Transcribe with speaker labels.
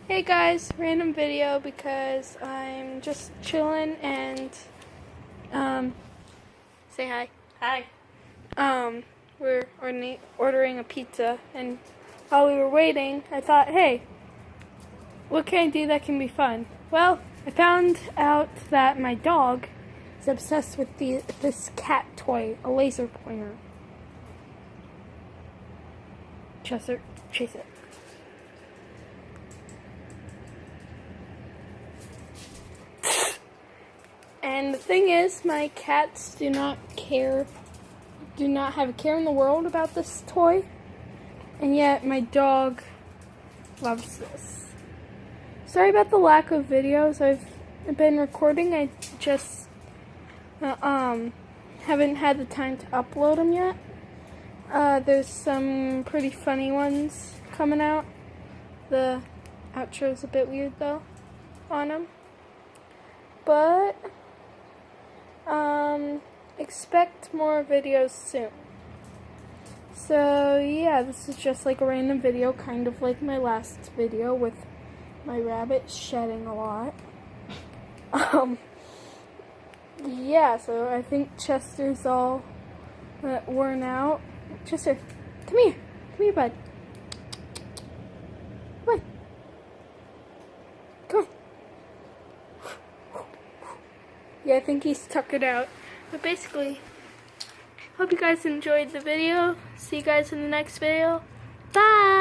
Speaker 1: Hey guys, random video because I'm just chilling and say hi.
Speaker 2: Hi.
Speaker 1: We're ordering a pizza, and while we were waiting, I thought, hey, what can I do that can be fun? Well, I found out that my dog is obsessed with this cat toy, a laser pointer. Chester, chase it. And the thing is, my cats do not have a care in the world about this toy, and yet my dog loves this. Sorry about the lack of videos I've been recording. I just haven't had the time to upload them yet. There's some pretty funny ones coming out. The outro's a bit weird though on them, but expect more videos soon. So yeah, this is just like a random video, kind of like my last video with my rabbit shedding a lot. Yeah, so I think Chester's all worn out. Chester, come here, bud. Come on. Come on. Yeah, I think he's tuckered out. But basically, hope you guys enjoyed the video. See you guys in the next video. Bye!